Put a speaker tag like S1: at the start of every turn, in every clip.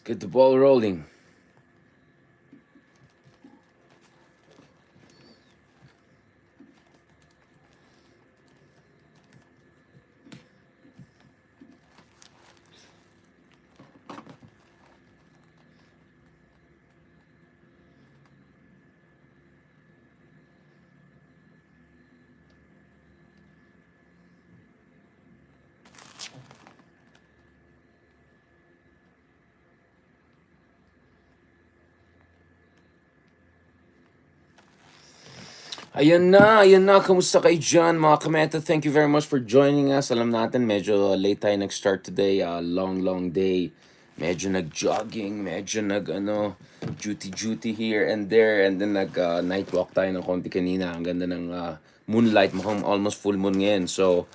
S1: Get the ball rolling. Ayan na. Kamusta kayo dyan, mga kameta? Thank you very much for joining us. Alam natin, medyo late tayo nag-start today. Long day. Medyo nag-jogging, medyo duty here and there. And then night walk tayo ng konti kanina. Ang ganda ng moonlight. Mukhang almost full moon ngayon. So,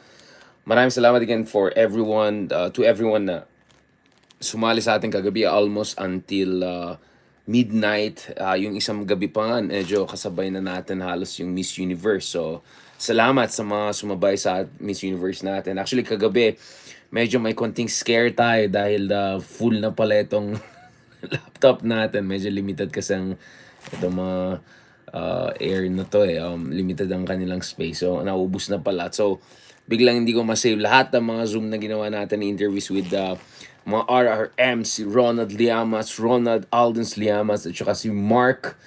S1: maraming salamat again for everyone, to everyone na sumali sa ating kagabi almost until midnight. Yung isang gabi pa nga, medyo kasabay na natin halos yung Miss Universe. So, salamat sa mga sumabay sa Miss Universe natin. Actually, kagabi, medyo may konting scare tayo dahil full na pala itong laptop natin. Medyo limited kasi ang itong mga air na to limited ang kanilang space. So, naubos na pala. So, biglang hindi ko masave lahat ng mga Zoom na ginawa natin interviews with mga RRM, si Ronald Liamas, Ronald Aldens Liamas, at saka si Mark,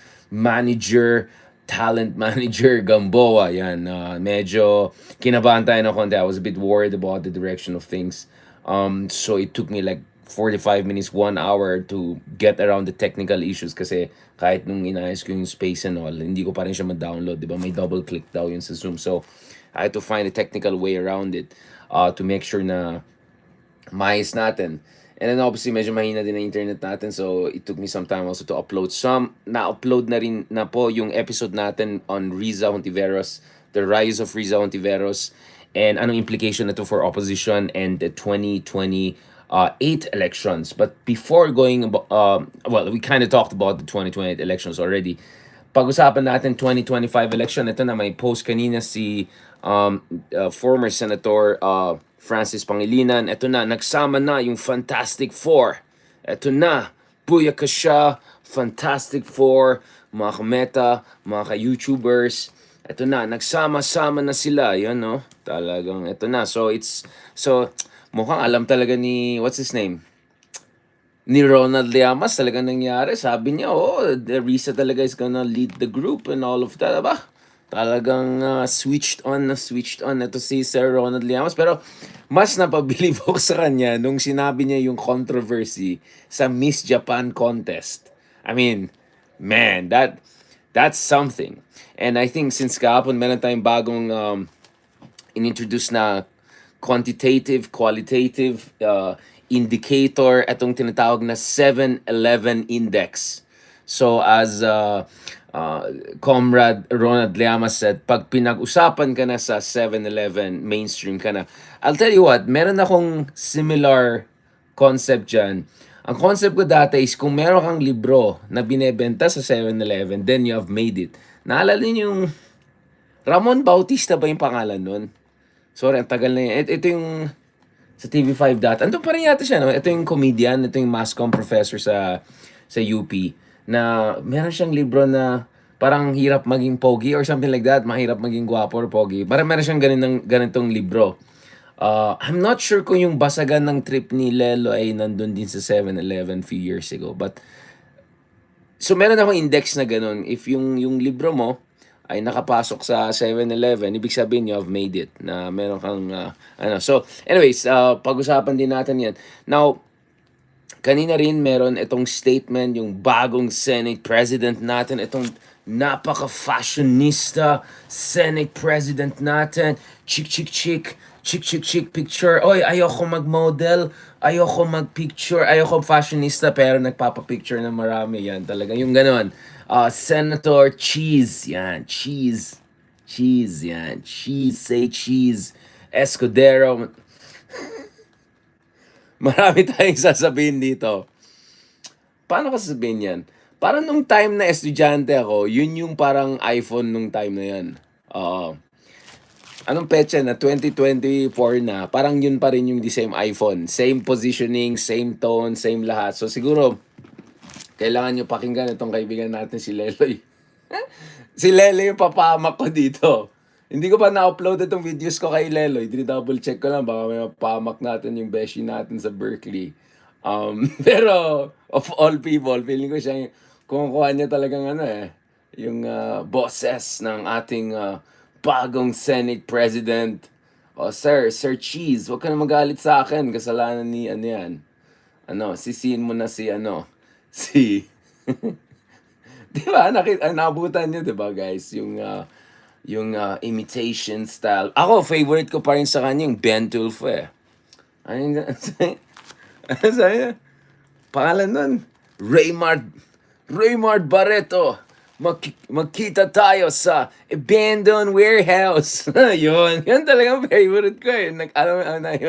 S1: talent manager Gamboa. Yan, medyo kinabahan tayo na konti. I was a bit worried about the direction of things. So it took me like 45 minutes, 1 hour to get around the technical issues kasi kahit nung inayos ko yung space and all, hindi ko pa rin siya ma-download. Diba? May double click daw yun sa Zoom. So I had to find a technical way around it to make sure na maayos natin. And then obviously medyo mahina din ang internet natin, so it took me some time also to upload some. Na-upload na rin na po yung episode natin on Risa Hontiveros, the rise of Risa Hontiveros, and anong implication na to for opposition and the 2028 elections. But before going about, well, we kind of talked about the 2028 elections already. Pag-usapan natin 2025 election. Ito na, may post kanina si former Senator Francis Pangilinan. Ito na, nagsama na yung Fantastic Four. Ito na, buyaka siya, Fantastic Four, mga kameta, mga ka-YouTubers. Ito na, nagsama-sama na sila. Yan, no? Talagang, ito na. So, mukhang alam talaga ni, what's his name? Ni Ronald Llamas talagang nangyari. Sabi niya, the Risa talaga is gonna lead the group and all of that. Aba, talagang switched on. Ito si Sir Ronald Llamas. Pero mas napabilib ako sa kanya nung sinabi niya yung controversy sa Miss Japan contest. I mean, man, that's something. And I think since kahapon meron tayong bagong inintroduce na quantitative, qualitative indicator, itong tinatawag na 7-11 index. So as Comrade Ronald Llamas said, pag pinag-usapan ka na sa 7-11, mainstream ka na. I'll tell you what, meron akong similar concept dyan. Ang concept ko dati is kung meron kang libro na binebenta sa 7-Eleven, then you have made it. Naalala niyo yung Ramon Bautista ba yung pangalan nun? Sorry, ang tagal na yun. Ito yung sa TV5 dati. Andun pa rin yata siya, no? Ito yung comedian, ito yung mass comm professor sa UP na meron siyang libro na parang hirap maging pogi or something like that. Mahirap maging gwapo or pogi. Parang meron siyang ganitong libro. I'm not sure kung yung basagan ng trip ni Lelo ay nandun din sa 7-Eleven few years ago. But, so meron akong index na ganun. If yung libro mo ay nakapasok sa 7-Eleven, ibig sabihin you have made it, na meron kang So anyways, pag-usapan din natin yan. Now, kanina rin meron itong statement, yung bagong Senate President natin, itong napaka-fashionista Senate President natin, chick picture. Oy, ayoko mag-model, ayoko mag-picture, ayoko fashionista, pero nagpapa-picture na marami. Yan talaga yung ganon. Senator Cheese, yan, cheese, yan, cheese, say cheese. Escudero. Marami tayong sasabihin dito. Paano ka sasabihin yan? Parang nung time na estudyante ako, yun yung parang iPhone nung time na yan. anong petsa na? 2024 na. Parang yun pa rin yung the same iPhone. Same positioning, same tone, same lahat. So siguro, kailangan nyo pakinggan itong kaibigan natin si Leloy. Si Leloy yung papahamak ko dito. Hindi ko pa na-upload itong videos ko kay Leloy. Double check ko lang. Baka may mapahamak natin yung beshi natin sa Berkeley. Pero, of all people, feeling ko siya yung kumukuha niya talagang ano yung bosses ng ating bagong Senate President. Oh, Sir Cheese, wag ka na magalit sa akin. Kasalanan ni ano yan. Sisihin mo na si si di ba? Nabutan niyo, di ba, guys? Yung imitation style. Ako, favorite ko pa rin sa kanya yung Ben Tulfo eh. Ano sa'yo? Pangalan nun? Raymart Barreto. Magkita tayo sa abandoned warehouse. Yun talagang favorite ko eh.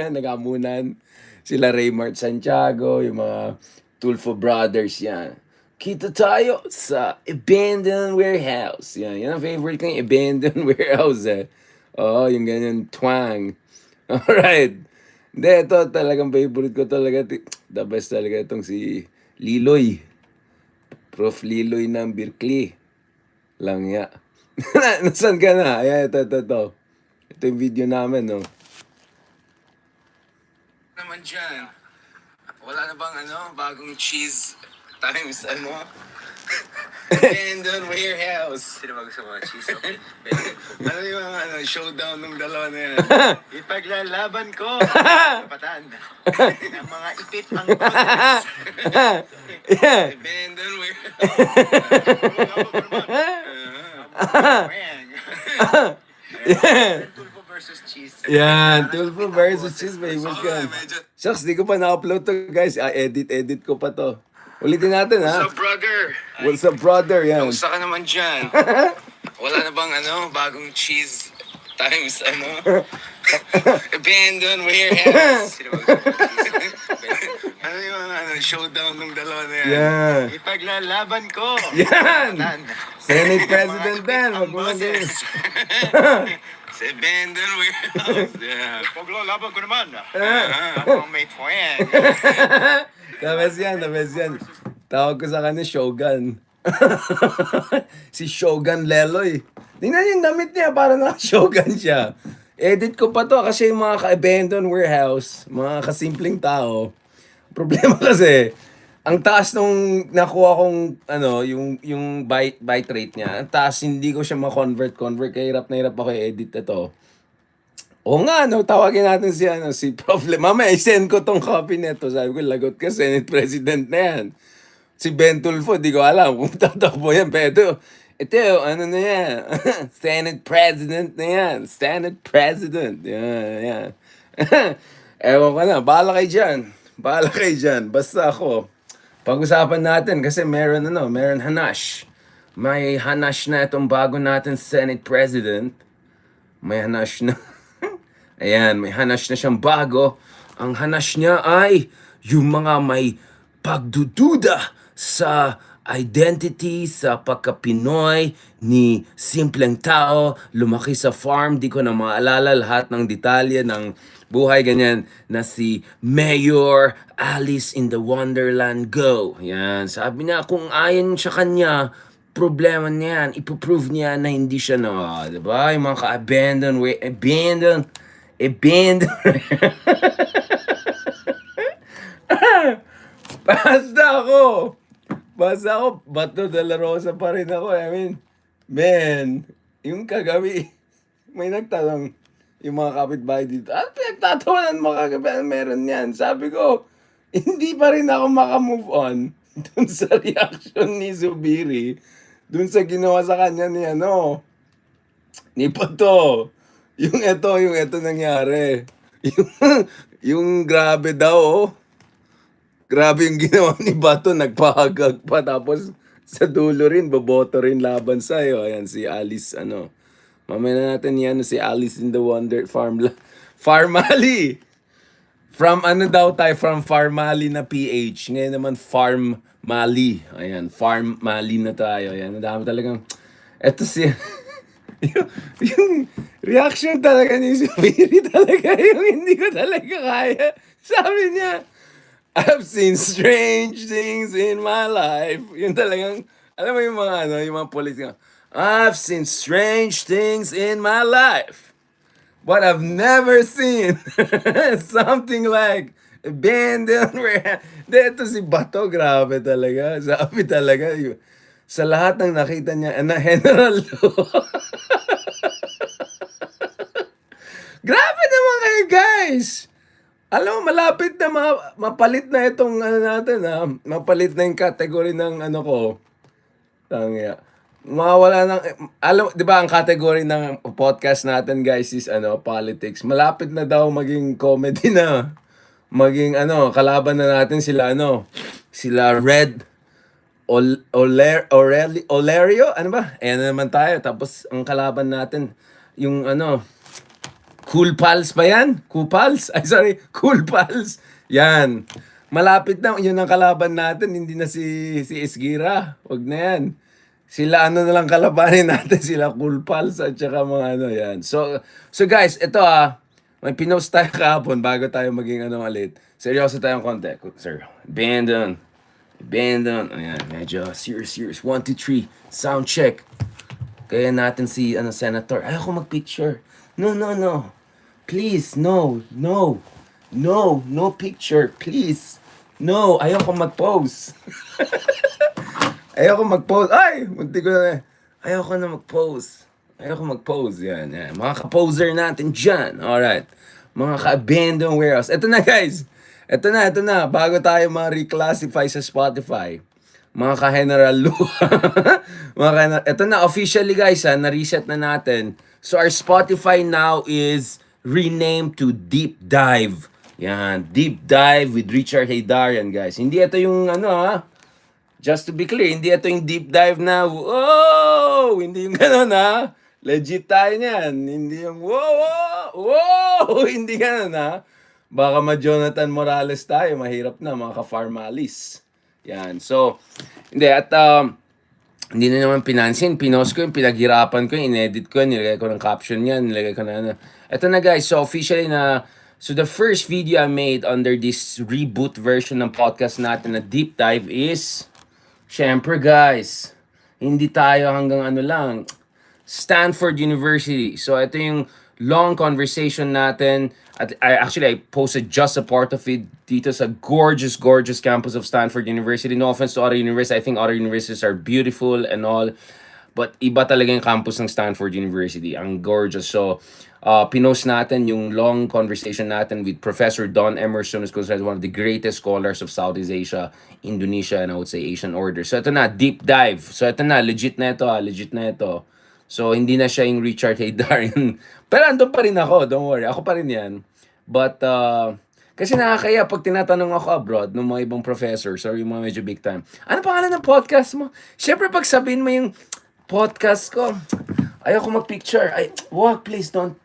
S1: Nagamunan. Sila Raymart Santiago, yung mga Tulfo Brothers, yan. Kita tayo sa abandoned warehouse. Yan ang favorite ko, yung abandoned warehouse eh. Oo, yung ganyan twang. Alright. Hindi, ito talagang favorite ko talaga. The best talaga itong si Liloy. Prof. Liloy ng Berkeley. Langya. Nasaan ka na? Ayan, ito. Ito yung video namin, no? Naman dyan. Wala na bang bagong cheese times abandoned warehouse.
S2: Sino ba gusto mo? Cheese okay?
S1: Ano yung showdown ng dalawa na yan?
S2: Ipaglalaban ko. Kapatan. Ang mga ipit ang boses.
S1: Abandoned warehouse.
S2: Tulfo versus cheese.
S1: Yan, Tulfo versus cheese, favorite ka. Shucks, di ko pa na-upload to, guys. Edit ko pa to. Ulitin natin, ha?
S2: What's up, brother?
S1: What's up, brother? Yan.
S2: Kamusta ka naman dyan? Wala na bang bagong cheese times abandoned warehouse? Sino ba gusto mo? Cheese?
S1: Ano yung showdown ng dalawa na yan?
S2: Yeah. Ipaglalaban ko.
S1: Yan!
S2: Kapatan.
S1: Senate President din. Wag mo
S2: boses.
S1: Sa abandoned warehouse. Yeah.
S2: Paglalaban ko naman. Ako ang mate ko yan.
S1: The best yan. Tawag ko sa kanya, Shogun. Si Shogun Leloy. Tingnan yung damit niya, para naka-Shogun siya. Edit ko pa to kasi yung mga ka-abandoned warehouse, mga kasimpleng tao. Problema kasi, ang taas nung nakuha kong, yung byte rate niya, ang taas, hindi ko siya ma-convert, kaya hirap na hirap ako i-edit ito. O nga, tawagin natin si Prof. Mamaya, i-send ko tong copy nito. Sabi ko, lagot ka, Senate President na yan. Si Ben Tulfo, di ko alam kung tatakbo yan. Pero ito, na yan? Senate President na yan. Senate President. Yan. Ewan ko na, bahala kayo dyan. Basta ako, pag-usapan natin kasi meron hanash. May hanash na itong bago natin Senate President. May hanash na. Ayan, may hanash na siyang bago. Ang hanash niya ay yung mga may pagdududa sa identity, sa pagka-Pinoy ni simpleng tao, lumaki sa farm, di ko na maalala lahat ng detalye ng buhay ganyan, na si Mayor Alice in the Wonderland Go. Yan, sabi niya kung ayon sa kanya, problema niya yan, ipoprove niya na hindi siya diba? Yung mga ka-abandoned, Basta ako, Bato de la Rosa pa rin ako. I mean, man, yung kagabi, may nagtanong yung mga kapitbahay dito, pinagtatawanan mo kagabi, meron yan. Sabi ko, hindi pa rin ako makamove on dun sa reaction ni Zubiri, dun sa ginawa sa kanya ni Pato. Yung ito nangyari. Yung grabe daw, Grabe yung ginawa ni Bato, nagpahagag pa. Tapos sa dulo rin, boboto rin laban sa'yo. Ayan, si Alice, Mamaya na natin yan, si Alice in the Farmally. From From Farmally na PH. Ngayon naman, Farmally. Ayan, Farmally na tayo. Ayan, ang dami talagang, eto si yung reaction talaga ni Subiri talaga yung hindi ko talaga kaya. Sabi niya, I've seen strange things in my life. Yung talagang, alam mo yung mga ano, yung mga police nga, I've seen strange things in my life. But I've never seen something like abandoned where... Dito si Bato, grabe talaga. Sabi talaga, sa lahat ng nakita niya, na General Lu. Grabe naman kayo, guys! Alam mo, malapit na mapalit na itong ano natin, ha? Mapalit na yung category ng ano ko. Tangya. Mawala ng alam, 'di ba ang category ng podcast natin, guys, is ano, politics. Malapit na daw maging comedy na. Maging ano, kalaban na natin sila ano, sila Red Olerio, ano ba? Ayan na naman tayo. Tapos ang kalaban natin yung ano, Cool Pals pa yan? Cool Pals? Ay, sorry. Cool Pals. Yan. Malapit na. Yun ang kalaban natin. Hindi na si Esgira. Wag na yan. Sila ano na lang kalabanin natin. Sila Cool Pals at saka mga ano yan. So guys, ito may pinost tayo kahapon bago tayo maging ano ulit. Seryoso tayong konti. Sir, abandon. Abandon. Ayan, medyo serious. 1, 2, 3. Sound check. Kaya natin si ano, Senator. Ayoko mag-picture. No. Please, no. No picture, please. No, ayoko mag-pose. Ayoko mag-pose. Ay, munti ko na. Ayoko mag-pose. Yan. Mga ka-poser natin dyan. Alright. Mga ka-abandoned warehouse. Ito na, guys. Ito na. Bago tayo ma-reclassify sa Spotify. Mga ka-General Lu. Ito na, officially, guys, na-reset na natin. So, our Spotify now is renamed to Deep Dive. Yan, Deep Dive with Richard Haydarian, guys. Hindi ito yung ano, just to be clear, hindi ito yung deep dive na, oh, hindi yung gano'n, legit tayo niyan. Hindi yung, wow, hindi gano'n, baka ma-Jonathan Morales tayo, mahirap na, mga ka-Farmalis. Yan, so, hindi, at hindi na naman pinansin, pinost ko yung pinaghirapan ko, inedit ko, nilagay ko ng caption yan, nilagay ko na ano. Ito na, guys, so officially so the first video I made under this reboot version ng podcast natin na Deep Dive is, syempre, guys, hindi tayo hanggang ano lang, Stanford University. So ito yung long conversation natin. At I posted just a part of it dito sa gorgeous campus of Stanford University. No offense to other universities. I think other universities are beautiful and all. But iba talaga yung campus ng Stanford University. Ang gorgeous. So, pinost natin yung long conversation natin with Professor Don Emerson, who's considered one of the greatest scholars of Southeast Asia, Indonesia, and I would say Asian order. So, ito na, deep dive. So, ito na, legit na ito. So, hindi na siya yung Richard Haydarian. Pero andun pa rin ako, don't worry. Ako pa rin yan. But, kasi nakakaya pag tinatanong ako abroad ng mga ibang professors or yung mga medyo big time, ano pangalan ng podcast mo? Siyempre, pag sabihin mo yung podcast ko, ayoko mag-picture. Wag, please, don't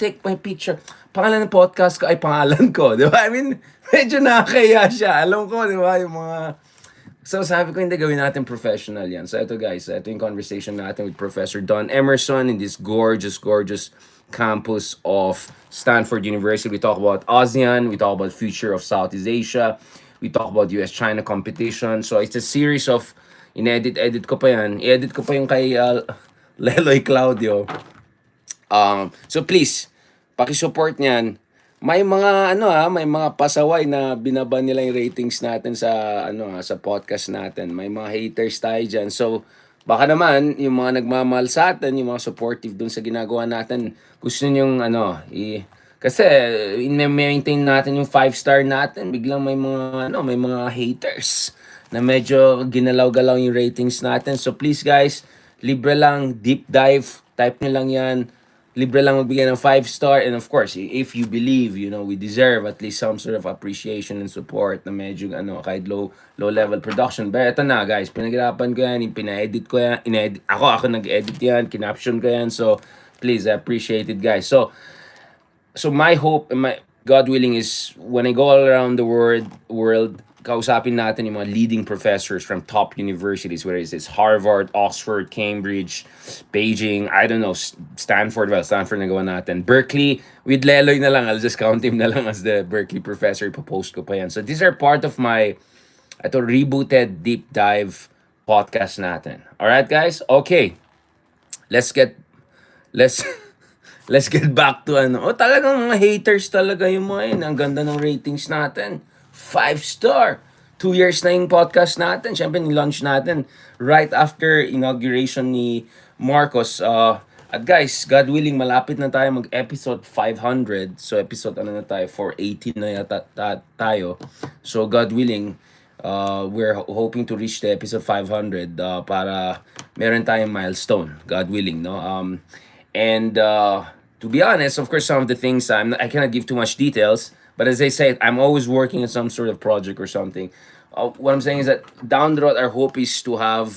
S1: take my picture. Pangalan ng podcast ko ay pangalan ko. Di ba? I mean, medyo nakakaya siya. Alam ko, di ba, yung mga... So, sabi ko, hindi, gawin natin professional yan. So, ito, guys, ito yung conversation natin with Professor Don Emerson in this gorgeous campus of Stanford University. We talk about ASEAN, we talk about future of Southeast Asia, we talk about US-China competition. So, it's a series of edit ko pa yan. I-edit ko pa yung kay Leloy Claudio. So please, paki-support niyan. May mga may mga pasaway na binaba nila yung ratings natin sa sa podcast natin. May mga haters tayo diyan. So baka naman yung mga nagmamahal sa atin, yung mga supportive dun sa ginagawa natin, gusto niyo yung kasi i-maintain natin yung 5-star natin, biglang may mga haters na medyo ginalaw-galaw yung ratings natin. So please, guys, libre lang, deep dive, type nyo lang yan. Libre lang magbigay ng 5-star. And of course, if you believe, we deserve at least some sort of appreciation and support na medyo kahit low level production. But ito na, guys, pinaghirapan ko yan, pina-edit ko yan, ako nag-edit yan, kinaption ko yan. So please, I appreciate it, guys. So my hope and my God willing is when I go all around the world, kausapin natin yung mga leading professors from top universities, whether it's Harvard, Oxford, Cambridge, Beijing, I don't know, Stanford, well, Stanford nagawa natin. Berkeley, with Leloy na lang, I'll just count him na lang as the Berkeley professor, ipopost ko pa yan. So these are part of my, ito, rebooted deep dive podcast natin. Alright, guys? Okay. Let's get, let's, let's get back to ano. Oh, talagang mga haters talaga yung mga yun. Ang ganda ng ratings natin. 5 star. 2 years na yung podcast natin. Siyempre, ni-launch natin right after inauguration ni Marcos. At guys, God willing, malapit na tayo mag-episode 500. So, episode ano na tayo? 418 na yata tayo. So, God willing, we're hoping to reach the episode 500 para meron tayong milestone. God willing, no? And to be honest, of course, some of the things I cannot give too much details. But as I said, I'm always working on some sort of project or something. What I'm saying is that down the road, our hope is to have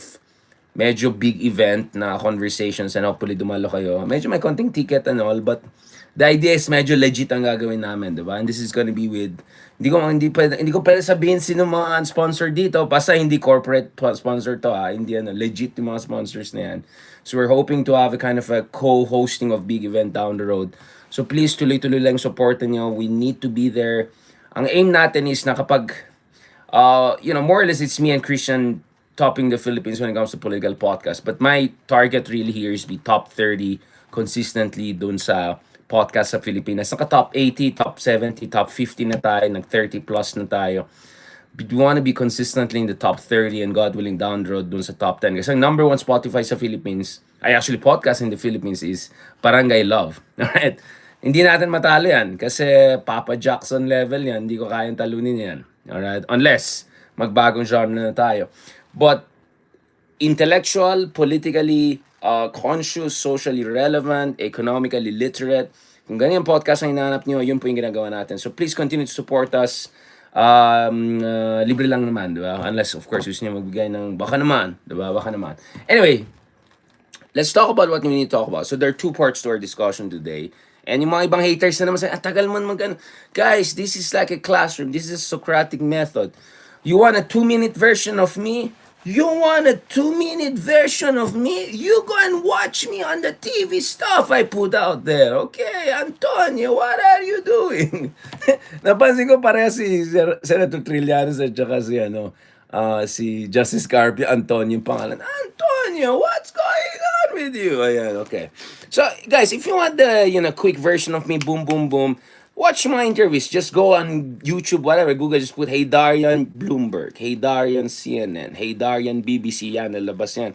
S1: medyo big event na conversations and hopefully dumalo kayo. Medyo may konting ticket and all, but the idea is medyo legit ang gagawin namin, diba? And this is gonna be with, hindi ko pwede sabihin sino mga sponsor dito, basta hindi corporate sponsor to hindi legit yung mga sponsors na yan. So we're hoping to have a kind of a co-hosting of big event down the road. So please tuloy-tuloy lang supportan nyo. We need to be there. Ang aim natin is na kapag more or less it's me and Christian topping the Philippines when it comes to political podcast. But my target really here is be top 30 consistently dun sa podcast sa Pilipinas. Naka top 80, top 70, top 50 na tayo, nag 30 plus na tayo. But we want to be consistently in the top 30 and God willing down the road dun sa top 10. Kasi ang number one Spotify sa Philippines, actually podcast in the Philippines is Barangay Love. Alright? Hindi natin matalo yan kasi Papa Jackson level yan, hindi ko kayang talunin yan. Alright? Unless magbagong genre na tayo. But intellectual, politically conscious, socially relevant, economically literate. Kung ganyan podcast ang hinahanap nyo, yun po yung ginagawa natin. So please continue to support us. Libre lang naman, di ba? Unless, of course, gusto nyo magbigay ng baka naman, di ba? Baka naman. Anyway, let's talk about what we need to talk about. So there are 2 parts to our discussion today. And yung mga ibang haters na naman say, tagal man mag-ano. Guys, this is like a classroom. This is a Socratic method. You want a 2-minute version of me? You want a 2-minute version of me? You go and watch me on the TV stuff I put out there. Okay, Antonio, what are you doing? Napansin ko pareha si Senator Trillanes at saka si Justice Carpio, Antonio yung pangalan. Antonio, what's going on with you? Ayan, okay. So, guys, if you want the quick version of me, boom, boom, boom, watch my interviews. Just go on YouTube, whatever, Google, just put, Hey Darian Bloomberg, Hey Darian CNN, Hey Darian BBC, yan, nalabas yan.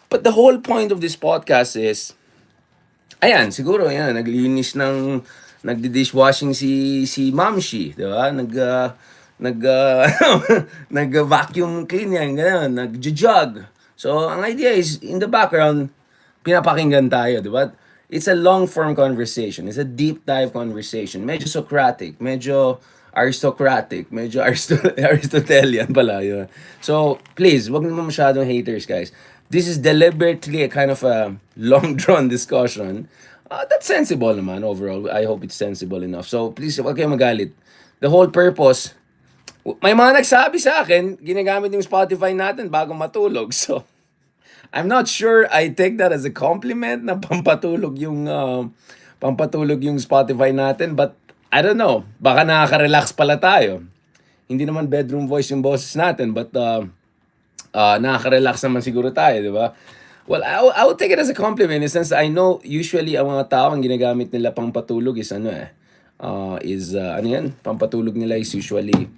S1: But the whole point of this podcast is, ayan, siguro, yan, nagdi-dishwashing si Mamshi, di ba? Nag-vacuum clean yan, gano'n, nag-jug. So, ang idea is, in the background, pinapakinggan tayo, di ba? It's a long-form conversation. It's a deep dive conversation. Medyo Socratic, medyo aristocratic, medyo Aristotelian pala yun. So, please, wag naman masyadong haters, guys. This is deliberately a kind of a long-drawn discussion. That's sensible naman overall. I hope it's sensible enough. So, please, wag kayong magalit. The whole purpose, may mga nagsabi sa akin, ginagamit yung Spotify natin bago matulog. So, I'm not sure I take that as a compliment na pampatulog yung Spotify natin, but I don't know. Baka nakaka-relax pala tayo. Hindi naman bedroom voice yung boses natin, but nakaka-relax naman siguro tayo, di ba? Well, I would take it as a compliment in the sense I know usually ang mga tao ang ginagamit nila pampatulog is pampatulog nila is usually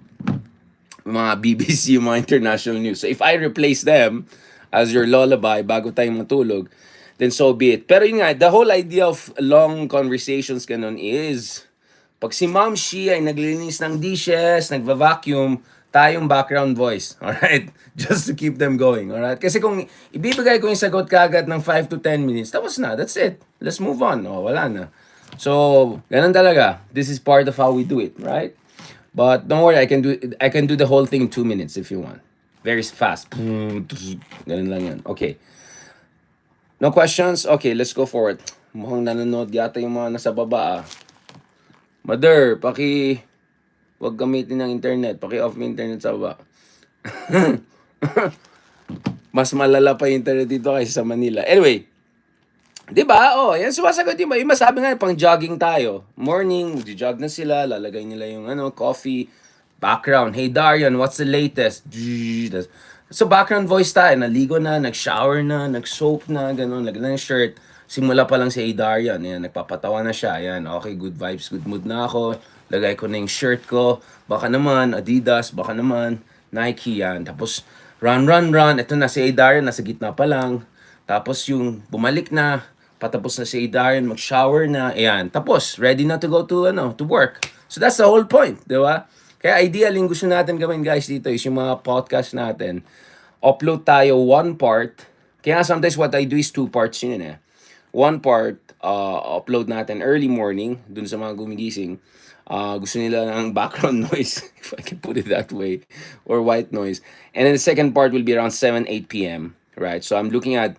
S1: mga BBC, mga international news. So if I replace them as your lullaby bago tayo matulog, then so be it. Pero yun nga, the whole idea of long conversations ganun is, pag si Ma'am Shi ay naglilinis ng dishes, nagva-vacuum, tayong background voice. Alright? Just to keep them going. Alright? Kasi kung ibibigay ko yung sagot kagad ng 5 to 10 minutes, tapos na. That's it. Let's move on. Wala na. So, ganun talaga. This is part of how we do it. Right? But don't worry, I can do the whole thing in 2 minutes if you want. Very fast. Ganun lang yan. Okay. No questions? Okay, let's go forward. Mukhang nanonood yata yung mga nasa baba. Mother, Huwag gamitin ng internet. Paki-off mo yung internet sa baba. Mas malala pa yung internet dito kaysa sa Manila. Anyway, 'di ba? Oh, yan sumasagot yung iba. Yung masabi nga pang jogging tayo. Morning, jog na sila, lalagay nila yung coffee, background. Hey Darian, what's the latest? So background voice tayo, naligo na, nag-shower na, nag-soap na, ganun, lagyan ng shirt. Simula pa lang si Hey Darian, yan, nagpapatawa na siya. Yan, okay, good vibes, good mood na ako. Lagay ko na yung shirt ko. Baka naman Adidas, baka naman Nike, yan. Tapos run, run, run. Ito na si Hey Darian, nasa gitna pa lang. Tapos yung bumalik na, patapos na si Darian, mag-shower na, ayan. Tapos, ready na to go to work. So that's the whole point, di ba? Kaya ideal yung gusto natin gawin guys dito is yung mga podcast natin. Upload tayo one part. Kaya nga sometimes what I do is two parts yun eh. One part, upload natin early morning, dun sa mga gumigising. Gusto nila ng background noise, if I can put it that way, or white noise. And then the second part will be around 7, 8 p.m., right? So I'm looking at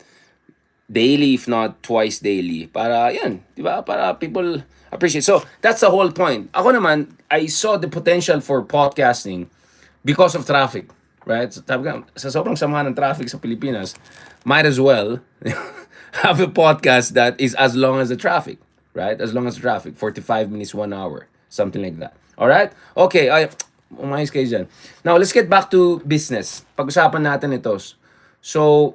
S1: daily if not twice daily para yan, 'di ba? Para people appreciate. So, that's the whole point. Ako naman, I saw the potential for podcasting because of traffic, right? So, sabi ko, sa sobrang sama ng traffic sa Pilipinas, might as well have a podcast that is as long as the traffic, right? As long as the traffic, 45 minutes, 1 hour, something like that. All right? Okay, umayos kayo dyan. Now, let's get back to business. Pag-usapan natin ito. So,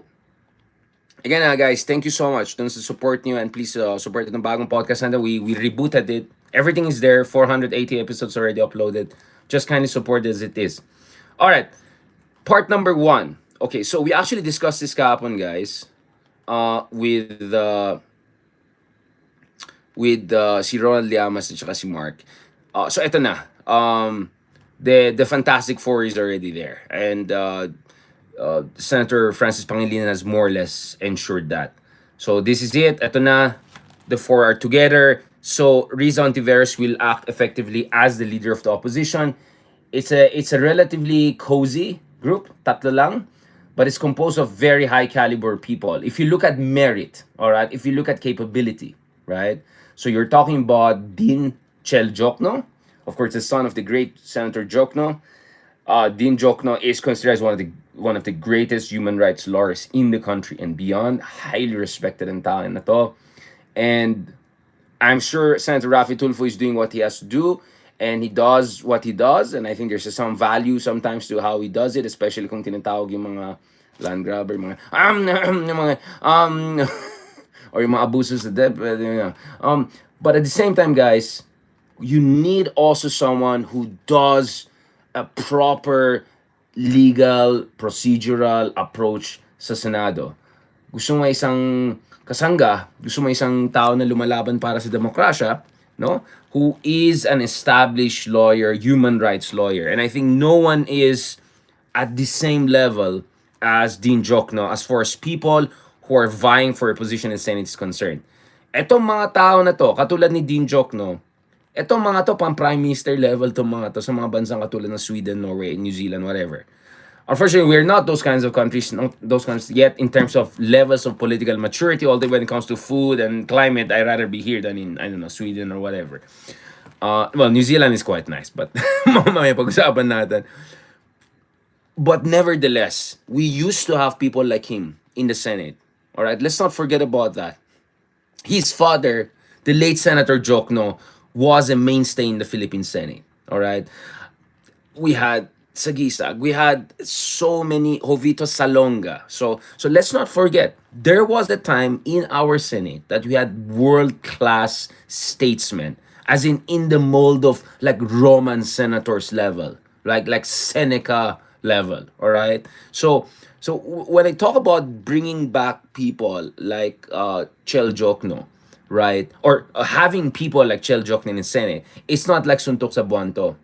S1: again, guys, thank you so much dun sa support niyo and please support itong bagong podcast na we rebooted it. Everything is there. 480 episodes already uploaded. Just kindly support it as it is. All right. Part number 1. Okay, so we actually discussed this kahapon, guys, with si Ronald Llamas at saka si Mark. So ito na. The Fantastic Four is already there. And Senator Francis Pangilinan has more or less ensured that. So this is it. Ito na. The four are together. So Risa Hontiveros will act effectively as the leader of the opposition. It's a relatively cozy group, tatlo lang, but it's composed of very high caliber people. If you look at merit, all right, if you look at capability, right? So you're talking about Dean Chel Jokno, of course, the son of the great Senator Jokno. Dean Jokno is considered as one of the greatest human rights lawyers in the country and beyond. Highly respected ang tao na to. And I'm sure Senator Rafi Tulfo is doing what he has to do, and he does what he does. And I think there's some value sometimes to how he does it, especially kung tinatawag yung mga land grabber, mga yung mga or yung mga abusos sa dep. But at the same time, guys, you need also someone who does a proper legal procedural approach sa Senado. Gusto mo isang kasangga, gusto mo isang tao na lumalaban para sa demokrasya, no? Who is an established lawyer, human rights lawyer. And I think no one is at the same level as Dean Jokno as far as people who are vying for a position in Senate is concerned. Etong mga tao na to, katulad ni Dean Jokno, etong mga to, pang prime minister level to mga to sa mga bansang katulad ng Sweden, Norway, New Zealand, whatever. Unfortunately, we're not those kinds of countries, not those countries yet in terms of levels of political maturity. Although when it comes to food and climate, I'd rather be here than in, I don't know, Sweden or whatever. Well, New Zealand is quite nice, but mamaya pag-usapan natin. But nevertheless, we used to have people like him in the Senate. All right, let's not forget about that. His father, the late Senator Jokno, was a mainstay in the Philippine Senate. All right, we had Sagisag, we had so many Jovito Salonga. So let's not forget, there was a time in our Senate that we had world-class statesmen, as in the mold of like Roman senators level, like Seneca level. All right, so when I talk about bringing back people like Chel Jokno, right, or having people like Chel Jokno in the Senate, it's not like Suntok sa Buanto,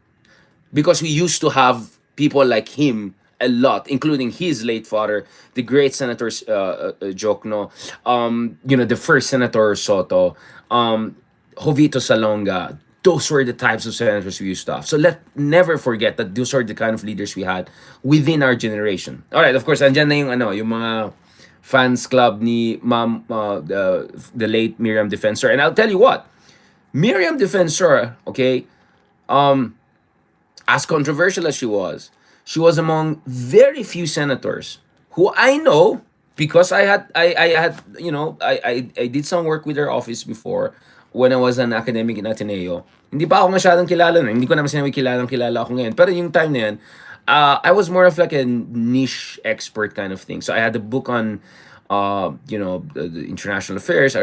S1: because we used to have people like him a lot, including his late father, the great Senator Jokno, the first Senator Soto, Jovito Salonga. Those were the types of senators we used to have. So let never forget that those are the kind of leaders we had within our generation. All right, of course, andyan na yung mga fans club ni Ma'am, the late Miriam Defensor. And I'll tell you what, Miriam Defensor, okay, As controversial as she was among very few senators who I know because I had I did some work with her office before when I was an academic in Ateneo. Hindi pa ako masyadong kilala na. Hindi ko naman sinabi kilala ako ngayon. Pero yung time na yan, I was more of like a niche expert kind of thing. So I had a book on, the international affairs,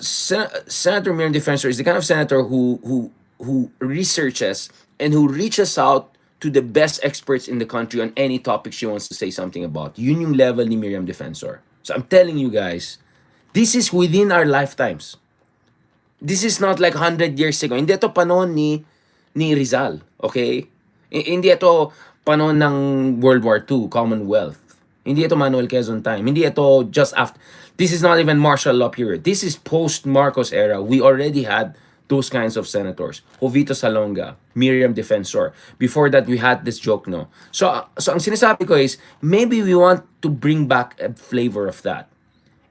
S1: Senator Miriam Defensor is the kind of senator who researches and who reaches out to the best experts in the country on any topic she wants to say something about. Yun yung level ni Miriam Defensor. So I'm telling you guys, this is within our lifetimes. This is not like 100 years ago. Hindi ito panahon ni Rizal, okay? Hindi ito panahon ng World War II, Commonwealth. Hindi ito Manuel Quezon time. Hindi ito just after. This is not even martial law period. This is post Marcos era. We already had those kinds of senators. Jovito Salonga, Miriam Defensor. Before that, we had this joke, no? So ang sinasabi ko is, maybe we want to bring back a flavor of that.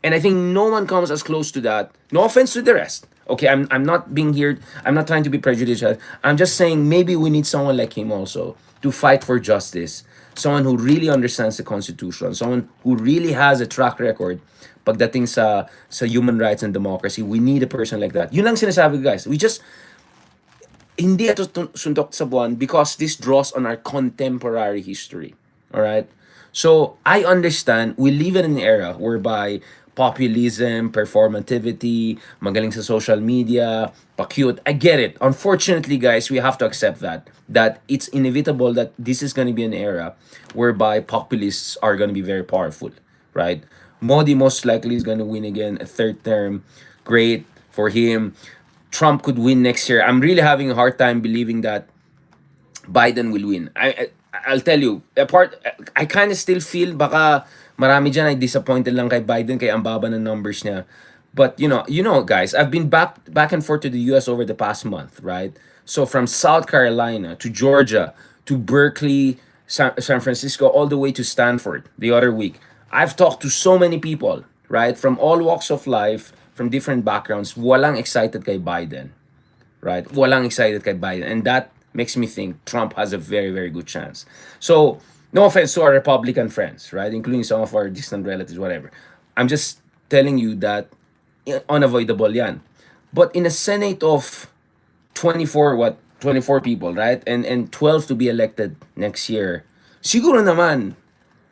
S1: And I think no one comes as close to that. No offense to the rest. Okay, I'm not being here. I'm not trying to be prejudicial. I'm just saying maybe we need someone like him also to fight for justice. Someone who really understands the Constitution. Someone who really has a track record pagdating sa human rights and democracy. We need a person like that. Yun lang sinasabi ko, guys. We just hindi ito sundok sa buwan because this draws on our contemporary history. All right? So, I understand we live in an era whereby populism, performativity, magaling sa social media, pa-cute. I get it. Unfortunately, guys, we have to accept that it's inevitable that this is going to be an era whereby populists are going to be very powerful, right? Modi most likely is going to win again a third term. Great for him. Trump could win next year. I'm really having a hard time believing that Biden will win. I'll tell you, apart, I kind of still feel baka marami dyan ay disappointed lang kay Biden kay ang baba ng numbers niya. But guys, I've been back and forth to the US over the past month, right? So from South Carolina to Georgia to Berkeley, San Francisco, all the way to Stanford the other week. I've talked to so many people, right? From all walks of life, from different backgrounds, walang excited kay Biden, right? Walang excited kay Biden. And that makes me think Trump has a very, very good chance. So, no offense to our Republican friends, right? Including some of our distant relatives, whatever. I'm just telling you that unavoidable yan. But in a Senate of 24 people, right? And 12 to be elected next year, siguro naman,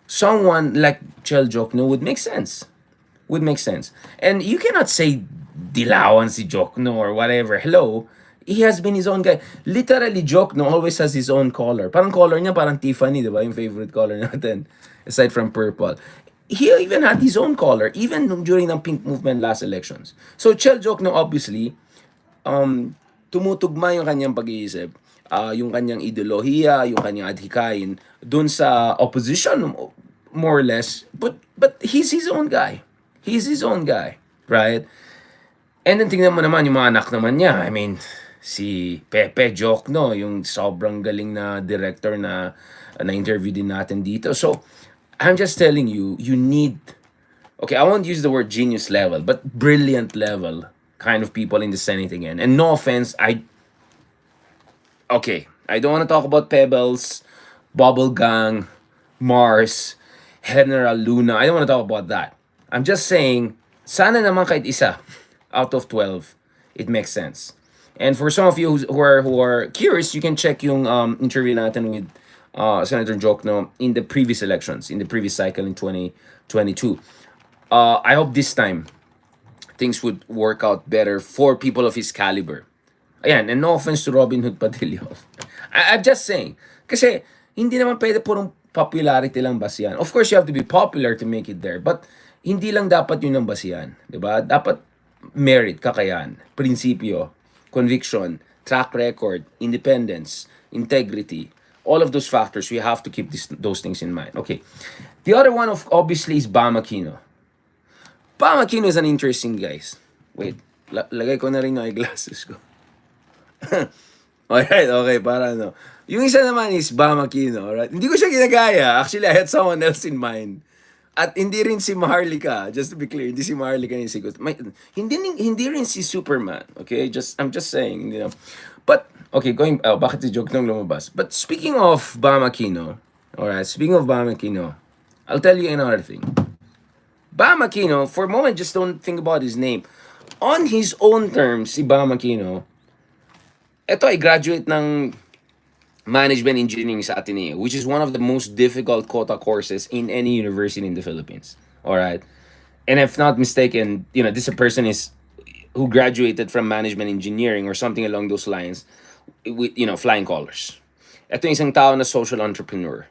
S1: someone like Chel Jokno would make sense. Would make sense. And you cannot say dilawan si Jokno or whatever. Hello? He has been his own guy. Literally, Jokno always has his own color. Parang color niya, parang Tiffany, di ba? Yung favorite color natin. Aside from purple. He even had his own color, even during the pink movement last elections. So, Chel Jokno, obviously, tumutugma yung kanyang pag-iisip, yung kanyang ideolohiya, yung kanyang adhikain, dun sa opposition, more or less. But he's his own guy. He's his own guy, right? And then tingnan mo naman yung mga anak naman niya. I mean, si Pepe Jokno, yung sobrang galing na director na interview din natin dito. So, I'm just telling you, you need, okay, I won't use the word genius level, but brilliant level kind of people in the Senate again. And no offense, I don't want to talk about Pebbles, Bubble Gang, Mars, General Luna. I don't want to talk about that. I'm just saying, sana naman kahit isa out of 12, it makes sense. And for some of you who are curious, you can check yung interview natin with Senator Jokno in the previous elections, in the previous cycle in 2022. I hope this time things would work out better for people of his caliber. Ayan, and no offense to Robin Hood Padilla. I'm just saying. Kasi, hindi naman pwede purong popularity lang basihan. Of course, you have to be popular to make it there. But, hindi lang dapat yun ang basihan. Diba? Dapat merit, kakayahan, prinsipyo, conviction, track record, independence, integrity. All of those factors, we have to keep those things in mind. Okay. The other one, obviously, is Bam Aquino. Bam Aquino is an interesting guys. Wait, lagay ko na rin yung eyeglasses ko. Alright, okay, para no. Yung isa naman is Bam Aquino, alright? Hindi ko siya ginagaya. Actually, I had someone else in mind. At hindi rin si Maharlika, just to be clear, hindi si Maharlika yung sigot. Hindi rin si Superman, okay? I'm just saying, you know. But Okay, bakit si joke nung lumabas? But speaking of Bam Aquino, alright, speaking of Bam Aquino, I'll tell you another thing. Bam Aquino, for a moment, just don't think about his name. On his own terms, si Bam Aquino, eto ay graduate ng management engineering sa Ateneo, which is one of the most difficult quota courses in any university in the Philippines. All right. And if not mistaken, this a person is who graduated from management engineering or something along those lines with, flying colors. Ito yung isang tao na social entrepreneur.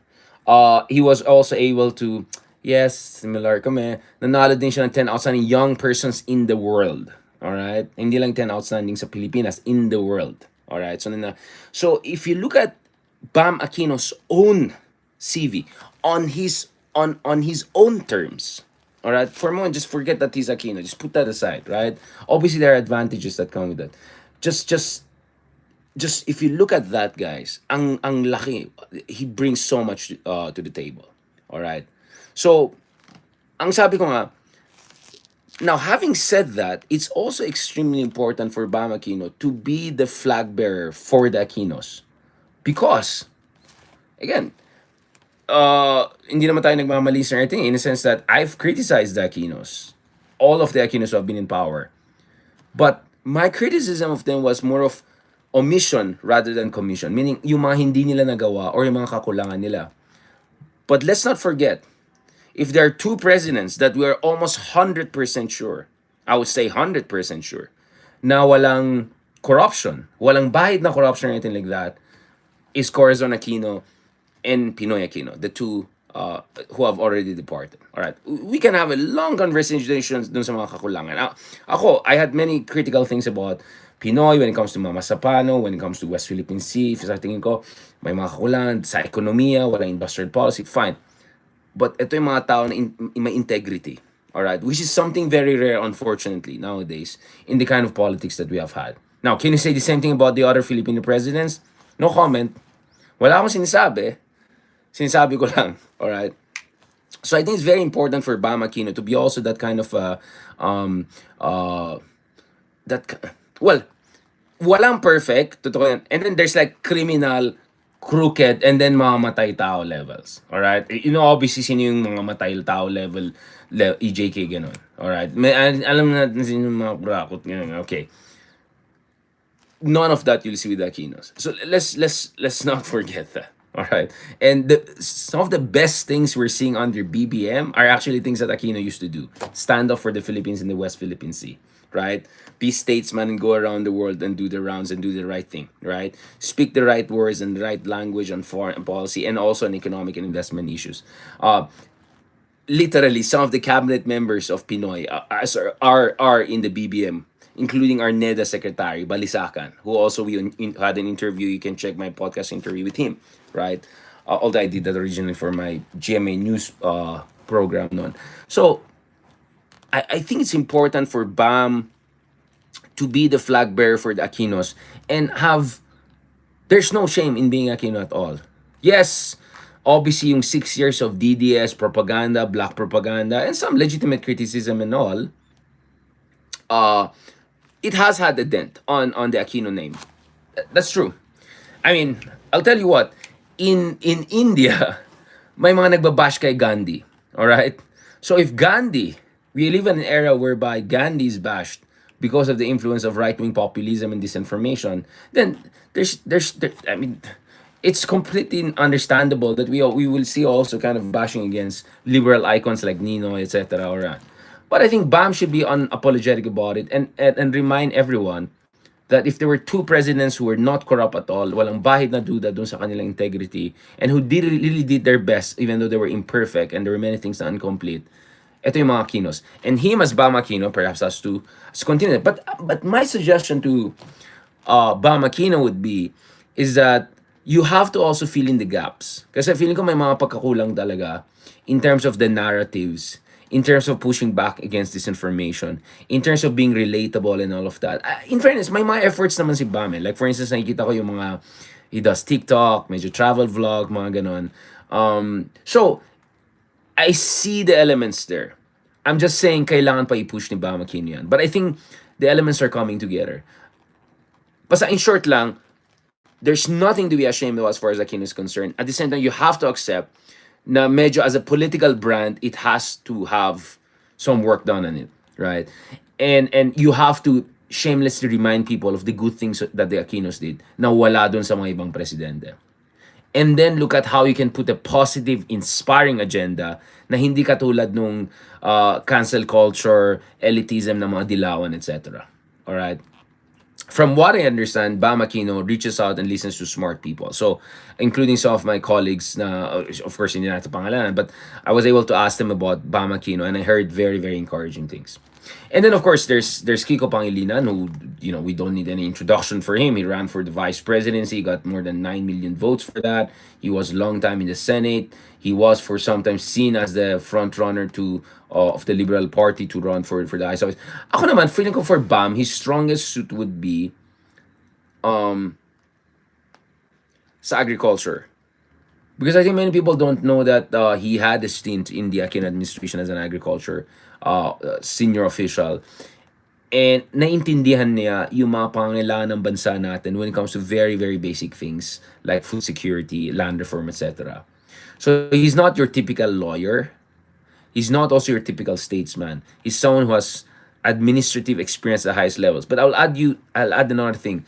S1: He was also able to, yes, similar kami, nanalo din siya ng 10 outstanding young persons in the world. Alright? Hindi lang 10 outstanding sa Pilipinas, in the world. Alright? So if you look at Bam Aquino's own CV on his own terms, all right. For a moment, just forget that he's Aquino. Just put that aside, right? Obviously, there are advantages that come with that. Just, just, just if you look at that, guys, ang laki. He brings so much to the table. All right. So, ang sabi ko nga, now having said that, it's also extremely important for Bam Aquino to be the flag bearer for the Aquinos, because again, hindi naman tayo nagmamali sa anything in the sense that I've criticized the Aquinos. All of the Aquinos who have been in power. But my criticism of them was more of omission rather than commission. Meaning, yung mga hindi nila nagawa or yung mga kakulangan nila. But let's not forget, if there are two presidents that we are almost 100% sure, I would say 100% sure, na walang corruption, walang bahid na corruption or anything like that, is Corazon Aquino and Pinoy Aquino, the two who have already departed. All right, we can have a long conversation dun sa mga kakulangan. I had many critical things about Pinoy when it comes to Mama Sapano, when it comes to West Philippine Sea. Sa tingin ko, may mga kakulangan sa ekonomiya, walang industrial policy, fine. But ito yung mga tao na may integrity. All right, which is something very rare, unfortunately, nowadays in the kind of politics that we have had. Now, can you say the same thing about the other Filipino presidents? No comment. Wala akong sinasabi. Sinasabi ko lang. Alright? So I think it's very important for Bam Aquino to be also that kind of well, walang perfect, totoo yan. And then there's like criminal, crooked, and then mamamatay tao levels. Alright? You know, obviously, sino yung mga matay tao level, EJK, ganun. Alright? Alam natin sino yung mga brakot, ganun. Okay. None of that you'll see with Aquinos. So let's not forget that. All right. And some of the best things we're seeing under BBM are actually things that Aquino used to do. Stand up for the Philippines in the West Philippine Sea, right? Be statesman and go around the world and do the rounds and do the right thing, right? Speak the right words and the right language on foreign policy and also on economic and investment issues. Literally, some of the cabinet members of Pinoy are in the BBM, including our NEDA secretary, Balisacan, who also we had an interview. You can check my podcast interview with him, right? Although I did that originally for my GMA news program. Non. So, I think it's important for BAM to be the flag bearer for the Aquinos and have, there's no shame in being Aquino at all. Yes, obviously yung 6 years of DDS propaganda, black propaganda, and some legitimate criticism and all, it has had a dent on the Aquino name. That's true. I mean, I'll tell you what, in India, may mga nagbabash kay Gandhi. All right? So if Gandhi, we live in an era whereby Gandhi is bashed because of the influence of right-wing populism and disinformation, then I mean, it's completely understandable that we will see also kind of bashing against liberal icons like Nino, etc. But I think BAM should be unapologetic about it and remind everyone that if there were two presidents who were not corrupt at all, walang bahid na duda dun sa kanilang integrity, and who really did their best even though they were imperfect and there were many things na incomplete, ito yung mga Aquinos. And him as Bam Aquino perhaps has to continue. But my suggestion to Bam Aquino would be is that you have to also fill in the gaps. Kasi feeling ko may mga pagkakulang talaga in terms of the narratives, in terms of pushing back against disinformation, in terms of being relatable and all of that. In fairness, may mga efforts naman si Bam. Like for instance, nakikita ko yung mga, he does TikTok, medyo travel vlog, mga ganon. So, I see the elements there. I'm just saying, kailangan pa i-push ni Bam Aquino yan. But I think the elements are coming together. Basta in short lang, there's nothing to be ashamed of as far as Aquino is concerned. At the same time, you have to accept na medyo as a political brand, it has to have some work done on it, right? And you have to shamelessly remind people of the good things that the Aquinos did na wala dun sa mga ibang presidente. And then look at how you can put a positive, inspiring agenda na hindi katulad nung cancel culture, elitism ng mga dilawan, etc. Alright? From what I understand, Bam Aquino reaches out and listens to smart people. So, including some of my colleagues na, of course, hindi natin pangalanan, but I was able to ask them about Bam Aquino and I heard very, very encouraging things. And then, of course, there's Kiko Pangilinan, who, we don't need any introduction for him. He ran for the vice presidency, got more than 9 million votes for that. He was a long time in the Senate. He was for sometimes seen as the front runner to of the Liberal Party to run for the House office. Ako naman, feeling ko for Bam, his strongest suit would be um sa agriculture. Because I think many people don't know that he had a stint in the Aquino administration as an agriculture senior official. And naintindihan niya yung mga pangailangan ng bansa natin when it comes to very, very basic things like food security, land reform, etc. So he's not your typical lawyer. He's not also your typical statesman. He's someone who has administrative experience at the highest levels. But I'll add another thing.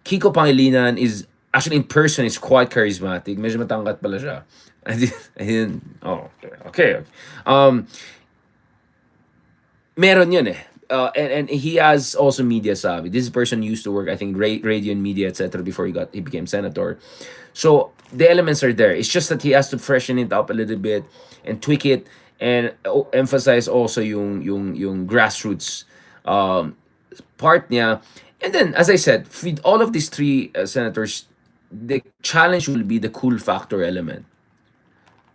S1: Kiko Pangilinan is actually in person is quite charismatic. Medyo matangkat pala siya. Oh, okay. Meron yun eh. And he has also media savvy. This person used to work, I think, radio and media, etc. before he became senator. So the elements are there. It's just that he has to freshen it up a little bit and tweak it and emphasize also yung grassroots part niya. And then, as I said, with all of these three senators, the challenge will be the cool factor element.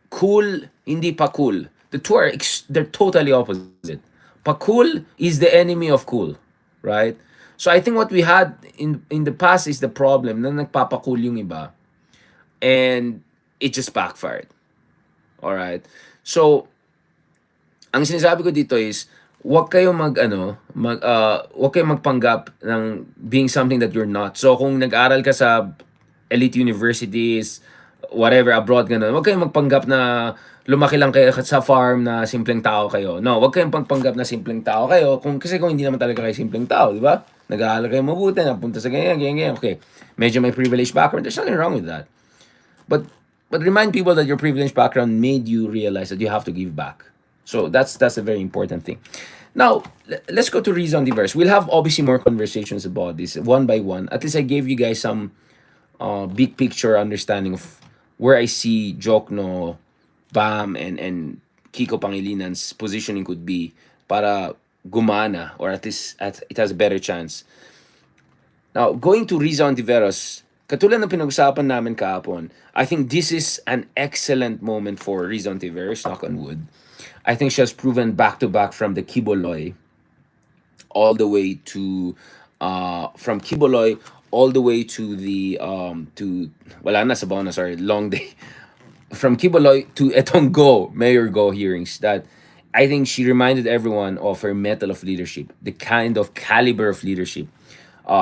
S1: Cool, hindi pa cool. The two are they're totally opposite. Pa cool is the enemy of cool, right? So I think what we had in the past is the problem na nagpapakool yung iba and it just backfired. All right. So ang sinasabi ko dito is wag kayong wag kayong magpanggap ng being something that you're not. So kung nag-aral ka sa elite universities, whatever, abroad ganun, wag kayong magpanggap na lumaki lang kayo sa farm na simpleng tao kayo. No, wag kayong pagpanggap na simpleng tao kayo kasi kung hindi naman talaga kayo simpleng tao, di ba? Nag-aaral kayo mabuti, napunta sa ganyan. Okay, medyo may privileged background. There's nothing wrong with that. But remind people that your privileged background made you realize that you have to give back. So that's a very important thing. Now, let's go to Risa Hontiveros. We'll have obviously more conversations about this one by one. At least I gave you guys some big picture understanding of where I see Jokno, Bam, and Kiko Pangilinan's positioning could be para gumana, or at least it has a better chance. Now, going to Risa Hontiveros, katulad ng pinag-usapan namin kahapon, I think this is an excellent moment for Risa Hontiveros, knock on wood. I think she has proven back-to-back from the Kiboloy all the way to from Kiboloy all the way to the to wala na sa na, sorry, long day. From Kiboloy to etong Mayor Go hearings, that I think she reminded everyone of her mettle of leadership, the kind of caliber of leadership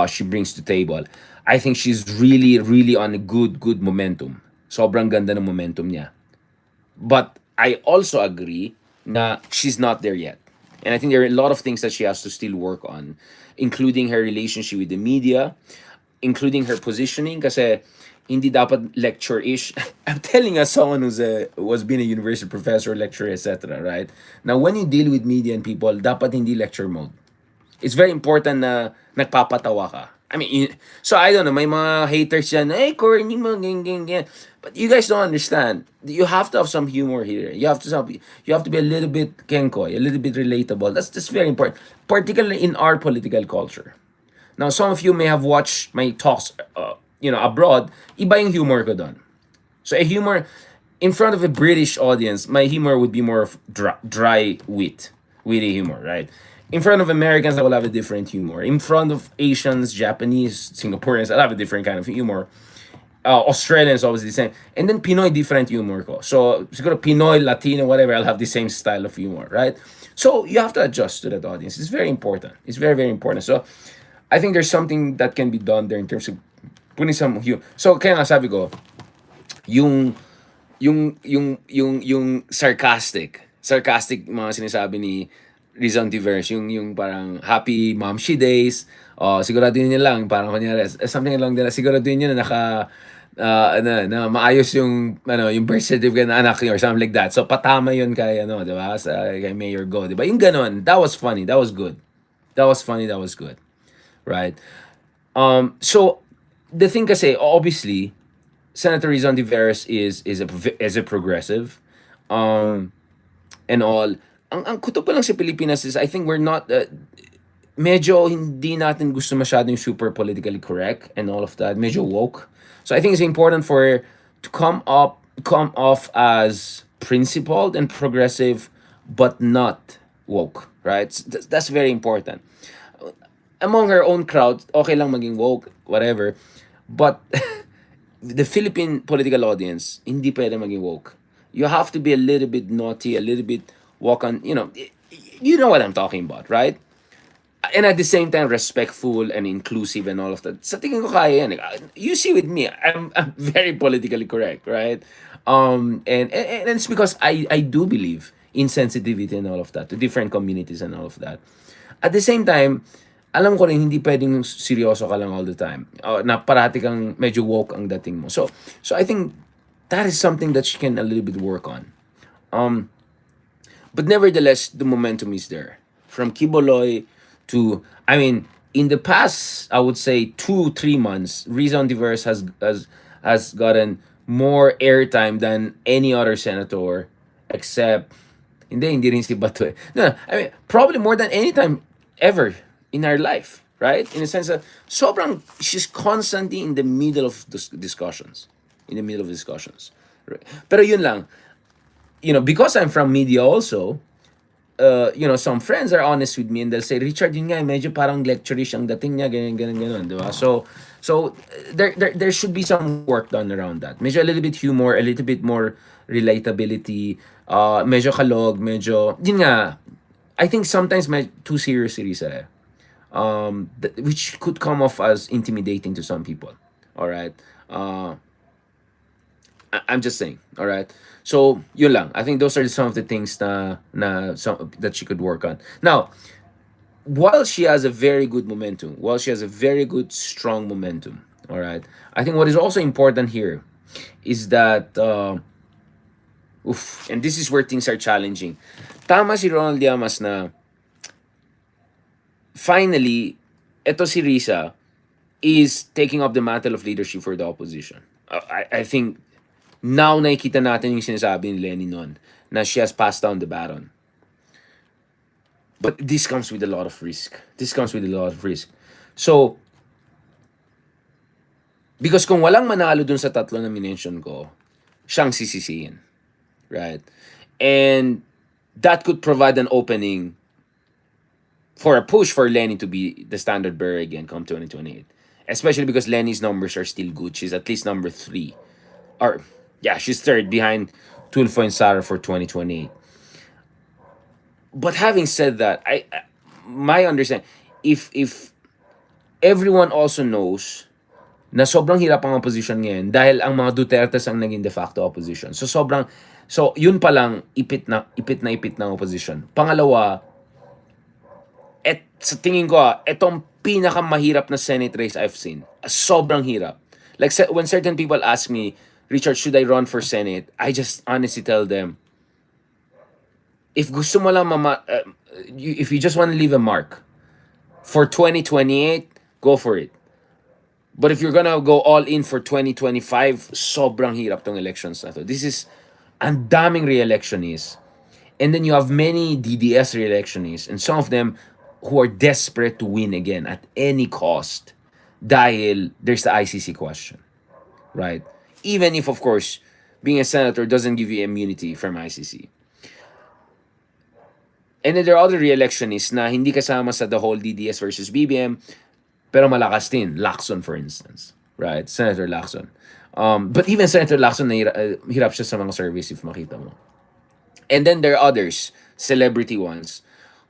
S1: she brings to table. I think she's really, really on a good momentum. Sobrang ganda ng momentum niya. But I also agree na she's not there yet. And I think there are a lot of things that she has to still work on, including her relationship with the media, including her positioning, kasi hindi dapat lecture-ish. I'm telling as someone was being a university professor, lecturer, etc., right? Now, when you deal with media and people, dapat hindi lecture mode. It's very important na nagpapatawa ka. I mean, so I don't know, may mga haters yan, hey, corny mo, ganyan. But you guys don't understand. You have to have some humor here. You have to be a little bit kenkoy, a little bit relatable. That's very important, particularly in our political culture. Now, some of you may have watched my talks, abroad. Iba yung humor ko doon. So a humor in front of a British audience, my humor would be more of dry witty humor, right? In front of Americans, I will have a different humor. In front of Asians, Japanese, Singaporeans, I'll have a different kind of humor. Australians, obviously the same. And then Pinoy, different humor ko. So, siguro Pinoy, Latino, whatever, I'll have the same style of humor, right? So, you have to adjust to that audience. It's very important. It's very, very important. So, I think there's something that can be done there in terms of Putting some so kaya nga sabi ko, yung yung sarcastic mga sinasabi ni Risa Hontiveros, yung parang happy mom she days, siguraduhin niya lang parang kunyari something along the siguraduhin niya na na maayos yung yung birth certificate ng anak niya or something like that. So patama yun kay di ba? Kay Mayor Go, di ba? Yung ganon, that was funny, that was good. That was funny, that was good. Right? So the thing kasi, obviously, Senator Rizon Tiveros is a progressive, and all. Ang kuto pa lang sa Pilipinas is I think we're not medyo hindi natin gusto masyadong super politically correct and all of that. Medyo woke. So I think it's important for to come off as principled and progressive but not woke, right? That's very important. Among her own crowd, okay lang maging woke, whatever. But the Philippine political audience, hindi pwede maging woke. You have to be a little bit naughty, a little bit walk on, you know what I'm talking about, right? And at the same time, respectful and inclusive and all of that. Sa tingin ko kaya yan. You see with me, I'm very politically correct, right? And it's because I do believe in sensitivity and all of that to different communities and all of that. At the same time, alam ko rin hindi pwedeng seryoso ka lang all the time. Na parati kang medyo woke ang dating mo. So I think that is something that she can a little bit work on. But nevertheless, the momentum is there. From Kiboloy to, I mean, in the past, I would say 2-3 months, Rizon Diverse has gotten more airtime than any other senator, except hindi rin si Bato eh. No, I mean, probably more than any time ever in our life, right? In a sense that sobrang she's constantly in the middle of discussions. In the middle of discussions. Right? Pero yun lang, because I'm from media also, some friends are honest with me and they'll say, Richard, yun nga, medyo parang lecture-ish ang dating niya, ganyan, di ba? So there should be some work done around that. Medyo a little bit humor, a little bit more relatability, medyo kalog, medyo, yun nga, I think sometimes too serious si Risa eh. Which could come off as intimidating to some people. All right? I'm just saying, all right? So, yun lang. I think those are some of the things that she could work on. Now, while she has a very good momentum, while she has a very good, strong momentum, all right, I think what is also important here is that, and this is where things are challenging. Tama si Ronald Llamas na, finally, eto si Risa is taking up the mantle of leadership for the opposition. I think now nakikita natin yung sinasabi ni Lenny noon na she has passed down the baton. But this comes with a lot of risk. So, because kung walang manalo dun sa tatlo na minention ko, siyang sisisihin. Right? And that could provide an opening for a push for Lenny to be the standard bearer again come 2028. Especially because Lenny's numbers are still good. She's at least number 3. Or, yeah, she's third behind Tulfo and Sara for 2028. But having said that, my understanding, if everyone also knows na sobrang hirap ang opposition ngayon dahil ang mga Dutertes ang naging de facto opposition. So yun pa lang ipit na ng opposition. Pangalawa, sa tingin ko, etong pinakamahirap na Senate race I've seen. Sobrang hirap. Like when certain people ask me, Richard, should I run for Senate? I just honestly tell them, if gusto mo lang if you just want to leave a mark for 2028, go for it. But if you're gonna go all in for 2025, sobrang hirap tong elections na to. This is, ang daming re-electionists. And then you have many DDS re-electionists. And some of them who are desperate to win again at any cost. Dahil there's the ICC question. Right? Even if, of course, being a senator doesn't give you immunity from ICC. And then there are other re-electionists na hindi kasama sa the whole DDS versus BBM, pero malakas din. Lacson, for instance. Right? Senator Lacson. But even Senator Lacson, hirap siya sa mga surveys if makita mo. And then there are others, celebrity ones,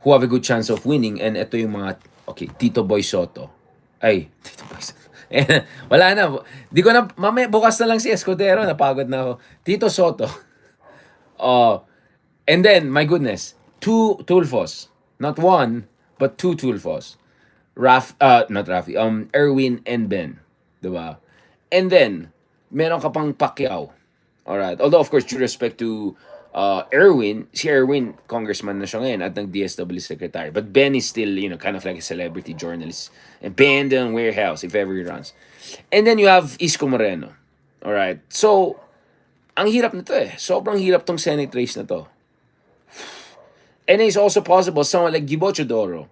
S1: who have a good chance of winning. And ito yung mga, okay, Tito Boy Soto. Tito Boy Soto. Wala na. Di ko na, mamaya, bukas na lang si Escudero. Napagod na ako. Tito Soto. Uh, and then, my goodness, two Tulfos. Not one, but two Tulfos. Not Rafi, Erwin and Ben. Diba? And then, meron ka pang Pacquiao. Alright. Although, of course, due respect to Erwin, si Erwin, congressman na siya ngayon at nag-DSW secretary. But Ben is still, kind of like a celebrity journalist. And Ben the warehouse, if ever he runs. And then you have Isko Moreno. Alright. So, ang hirap nito eh. Sobrang hirap tong Senate race na to. And it's also possible someone like Gibo Chodoro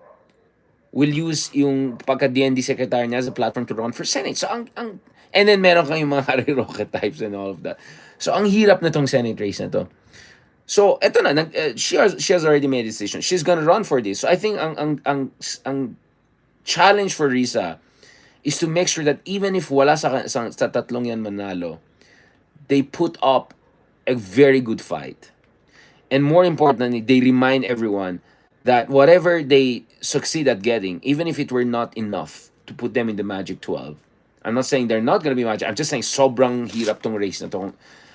S1: will use yung pagka-DND secretary niya as a platform to run for Senate. So, and then meron kang yung mga Harry Roque types and all of that. So, ang hirap na tong Senate race na to. So, eto na, she has already made a decision. She's gonna run for this. So, I think ang challenge for Risa is to make sure that even if wala sa tatlong yan manalo, they put up a very good fight. And more importantly, they remind everyone that whatever they succeed at getting, even if it were not enough to put them in the Magic 12, I'm not saying they're not going to be Magic. I'm just saying sobrang hirap tong race na to.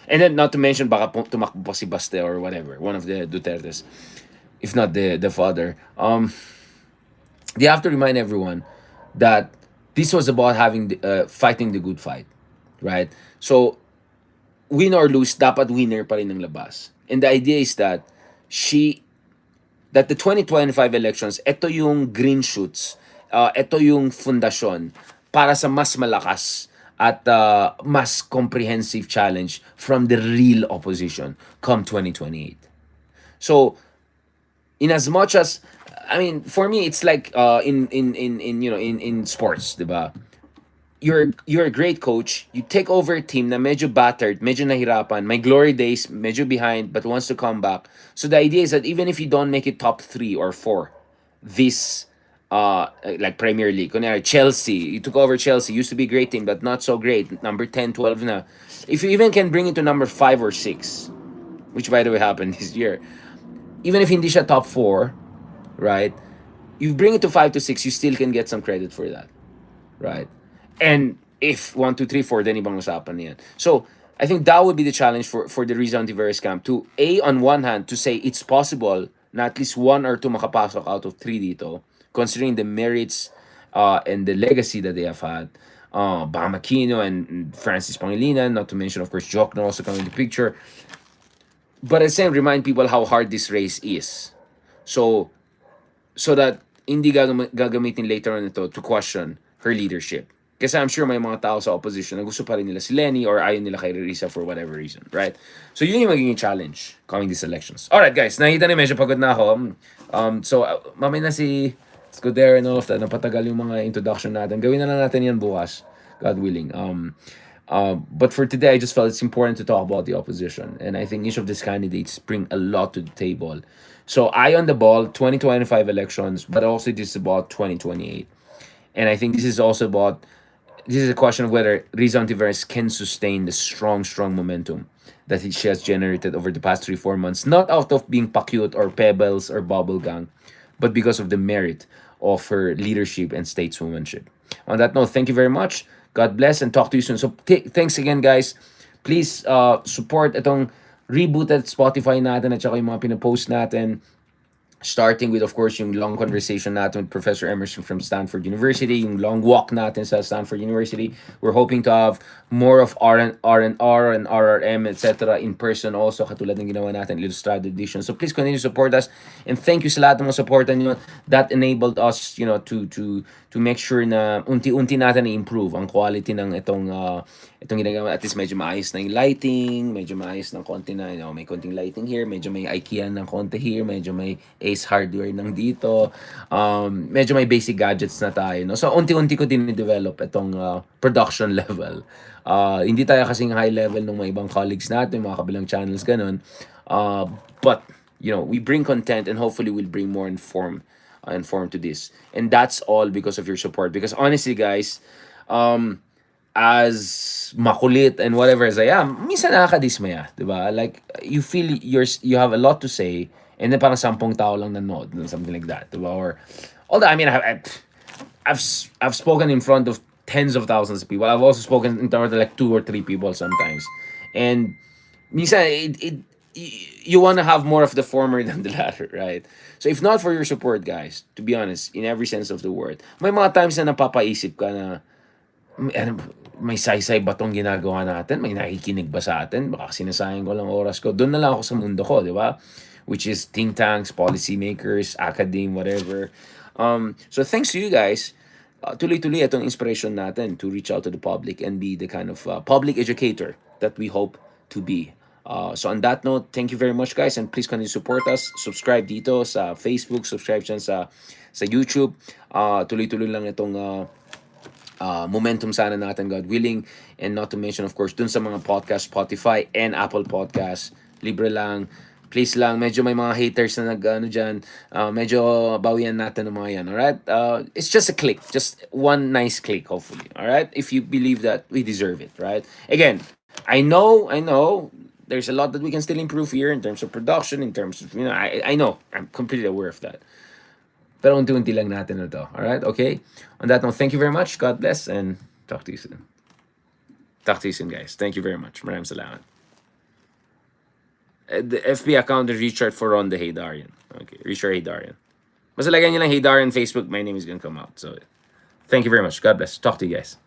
S1: And then not to mention baka tumakbo pa si Baste or whatever, one of the Dutertes, if not the father. They have to remind everyone that this was about fighting the good fight, right? So win or lose, dapat winner pa rin ng labas. And the idea is that the 2025 elections, ito yung green shoots, ito yung fundasyon para sa mas malakas at mas comprehensive challenge from the real opposition come 2028. So, in as much as, I mean, for me, it's like in sports, diba? You're a great coach. You take over a team na medyo battered, medyo nahirapan, may glory days, medyo behind, but wants to come back. So the idea is that even if you don't make it top 3 or 4, this like Premier League, kunyari Chelsea, you took over Chelsea, used to be a great team, but not so great. Number 10, 12 na. If you even can bring it to number 5 or 6, which by the way happened this year, even if hindi siya top 4, right? You bring it to 5 to 6, you still can get some credit for that, right? And if 1, 2, 3, 4, then ibang usapan yan. So, I think that would be the challenge for the Risa Hontiveros camp to, on one hand, to say it's possible na at least 1 or 2 makapasok out of 3 dito, considering the merits and the legacy that they have had. Bam Aquino and Francis Pangilinan, not to mention, of course, Jokno also coming in the picture. But at the same, remind people how hard this race is. So that hindi gagamitin later on ito to question her leadership. Kasi I'm sure may mga tao sa opposition na gusto pa rin nila si Lenny or ayaw nila kay Risa for whatever reason, right? So yun yung magiging challenge coming these elections. Alright guys, nakita niyo medyo pagod na ako. Mamaya na si Escudero and all of that, napatagal yung mga introduction natin. Gawin na lang natin yan bukas, God willing. But for today, I just felt it's important to talk about the opposition. And I think each of these candidates bring a lot to the table. So eye on the ball, 2025 elections, but also this is about 2028. And I think this is a question of whether Risa Hontiveros can sustain the strong momentum that she has generated over the past 3-4 months, not out of being pa-cute or pebbles or bubble gang, but because of the merit of her leadership and stateswomanship. On that note, thank you very much. God bless and talk to you soon. So thanks again, guys. Please support itong rebooted Spotify natin at saka yung mga pinapost natin. Starting with, of course, yung long conversation natin with Professor Emerson from Stanford University, yung long walk natin sa Stanford University. We're hoping to have more of R&R and RRM, etc. in person also, katulad ng ginawa natin, illustrated edition. So please continue to support us. And thank you sa lahat ng mga support nyo. That enabled us, to make sure na unti-unti natin i-improve ang quality ng itong ginagawa. At least medyo maayos na yung lighting, medyo maayos ng konti na, may konting lighting here, medyo may IKEA ng konti here, medyo may Ace Hardware ng dito, medyo may basic gadgets na tayo, no? So unti-unti ko din i-develop itong production level. Hindi tayo kasing high level ng mga ibang colleagues natin, mga kabilang channels, ganun. But we bring content and hopefully we'll bring more informed to this. And that's all because of your support. Because honestly, guys, as makulit and whatever as I am, minsan nakakadismaya, di ba? Like, you feel you have a lot to say, and then parang 10 tao lang nanood, something like that, di ba? Or, although, I mean, I've spoken in front of tens of thousands of people. I've also spoken in terms of like two or three people sometimes. And minsan, you want to have more of the former than the latter, right? So if not for your support, guys, to be honest, in every sense of the word, may mga times na napapaisip ka na, ano, may saysay ba tong ginagawa natin? May nakikinig ba sa atin? Baka sinasayang ko lang oras ko. Doon na lang ako sa mundo ko, di ba? Which is think tanks, policy makers, academe, whatever. So thanks to you guys, tuloy-tuloy itong inspiration natin to reach out to the public and be the kind of public educator that we hope to be. So on that note, thank you very much guys, and please continue to support us. Subscribe dito sa Facebook, subscribe dyan sa YouTube. Tuloy-tuloy lang itong momentum sana natin, God willing. And not to mention, of course, dun sa mga podcast, Spotify and Apple Podcast. Libre lang. Please lang, medyo may mga haters na nag-ano dyan. Medyo bawian natin ng mga yan, alright? It's just a click. Just one nice click, hopefully. Alright? If you believe that we deserve it, right? Again, I know, there's a lot that we can still improve here in terms of production, in terms of, I know. I'm completely aware of that. Pero unti-unti lang natin na to. Alright? Okay? On that note, thank you very much. God bless and talk to you soon. Talk to you soon, guys. Thank you very much. Maraming salamat. The FB account is Richard Foron the Haydarian. Okay, Richard Haydarian. Basta lagyan nyo lang Haydarian Facebook, my name is gonna come out. So, thank you very much. God bless. Talk to you guys.